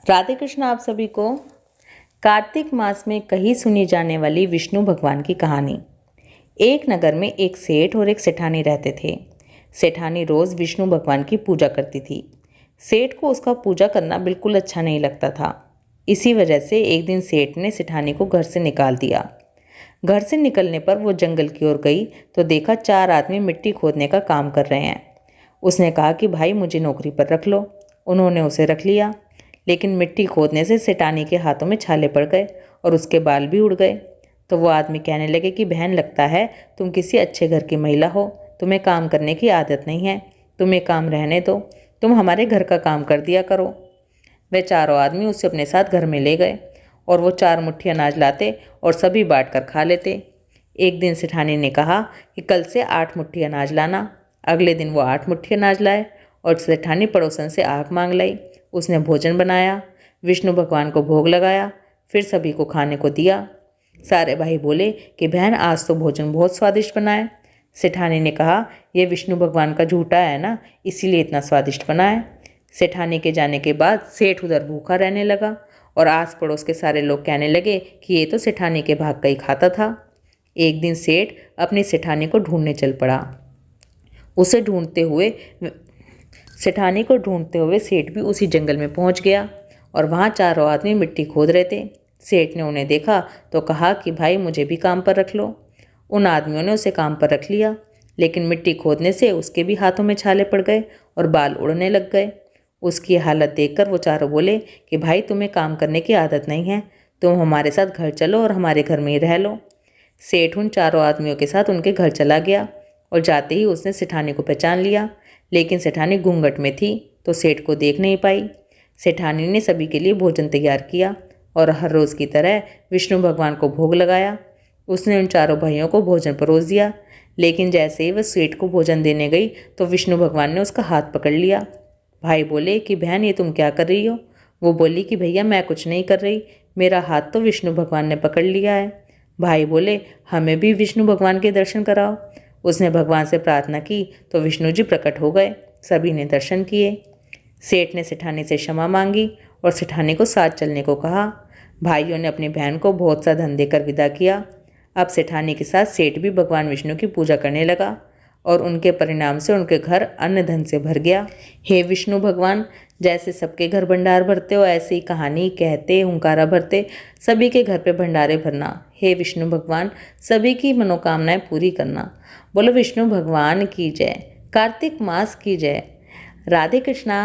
राधे कृष्ण आप सभी को। कार्तिक मास में कहीं सुनी जाने वाली विष्णु भगवान की कहानी। एक नगर में एक सेठ और एक सेठानी रहते थे। सेठानी रोज़ विष्णु भगवान की पूजा करती थी। सेठ को उसका पूजा करना बिल्कुल अच्छा नहीं लगता था। इसी वजह से एक दिन सेठ ने सेठानी को घर से निकाल दिया। घर से निकलने पर वो जंगल की ओर गई तो देखा 4 आदमी मिट्टी खोदने का काम कर रहे हैं। उसने कहा कि भाई मुझे नौकरी पर रख लो। उन्होंने उसे रख लिया, लेकिन मिट्टी खोदने से सेठानी के हाथों में छाले पड़ गए और उसके बाल भी उड़ गए। तो वो आदमी कहने लगे कि बहन, लगता है तुम किसी अच्छे घर की महिला हो, तुम्हें काम करने की आदत नहीं है, तुम्हें काम रहने दो, तुम हमारे घर का काम कर दिया करो। वे चारों आदमी उसे अपने साथ घर में ले गए और वो 4 मुट्ठी अनाज लाते और सभी बांट कर खा लेते। एक दिन सेठानी ने कहा कि कल से 8 मुट्ठी अनाज लाना। अगले दिन वो 8 मुट्ठी अनाज लाए और सेठानी पड़ोसन से आग मांग लाई। उसने भोजन बनाया, विष्णु भगवान को भोग लगाया, फिर सभी को खाने को दिया। सारे भाई बोले कि बहन, आज तो भोजन बहुत स्वादिष्ट बना है। सेठानी ने कहा, यह विष्णु भगवान का झूठा है ना, इसीलिए इतना स्वादिष्ट बना है। सेठानी के जाने के बाद सेठ उधर भूखा रहने लगा और आस पड़ोस के सारे लोग कहने लगे कि ये तो सेठानी के भाग का ही खाता था। एक दिन सेठ अपनी सेठानी को ढूंढने चल पड़ा। उसे ढूंढते हुए सेठानी को ढूंढते हुए सेठ भी उसी जंगल में पहुंच गया और वहां चारों आदमी मिट्टी खोद रहे थे। सेठ ने उन्हें देखा तो कहा कि भाई मुझे भी काम पर रख लो। उन आदमियों ने उसे काम पर रख लिया, लेकिन मिट्टी खोदने से उसके भी हाथों में छाले पड़ गए और बाल उड़ने लग गए। उसकी हालत देखकर वो चारों बोले कि भाई, तुम्हें काम करने की आदत नहीं है, तुम हमारे साथ घर चलो और हमारे घर में ही रह लो। सेठ उन चारों आदमियों के साथ उनके घर चला गया और जाते ही उसने सेठानी को पहचान लिया, लेकिन सेठानी घूंघट में थी तो सेठ को देख नहीं पाई। सेठानी ने सभी के लिए भोजन तैयार किया और हर रोज़ की तरह विष्णु भगवान को भोग लगाया। उसने उन चारों भाइयों को भोजन परोस दिया, लेकिन जैसे ही वह सेठ को भोजन देने गई तो विष्णु भगवान ने उसका हाथ पकड़ लिया। भाई बोले कि बहन, ये तुम क्या कर रही हो? वो बोली कि भैया, मैं कुछ नहीं कर रही, मेरा हाथ तो विष्णु भगवान ने पकड़ लिया है। भाई बोले, हमें भी विष्णु भगवान के दर्शन कराओ। उसने भगवान से प्रार्थना की तो विष्णु जी प्रकट हो गए। सभी ने दर्शन किए। सेठ ने सेठानी से क्षमा मांगी और सेठानी को साथ चलने को कहा। भाइयों ने अपनी बहन को बहुत सा धन देकर विदा किया। अब सेठानी के साथ सेठ भी भगवान विष्णु की पूजा करने लगा और उनके परिणाम से उनके घर अन्न धन से भर गया। हे विष्णु भगवान, जैसे सबके घर भंडार भरते हो, ऐसे ही कहानी कहते, हुंकारा भरते, सभी के घर पे भंडारे भरना। हे विष्णु भगवान, सभी की मनोकामनाएं पूरी करना। बोलो विष्णु भगवान की जय। कार्तिक मास की जय। राधे कृष्णा।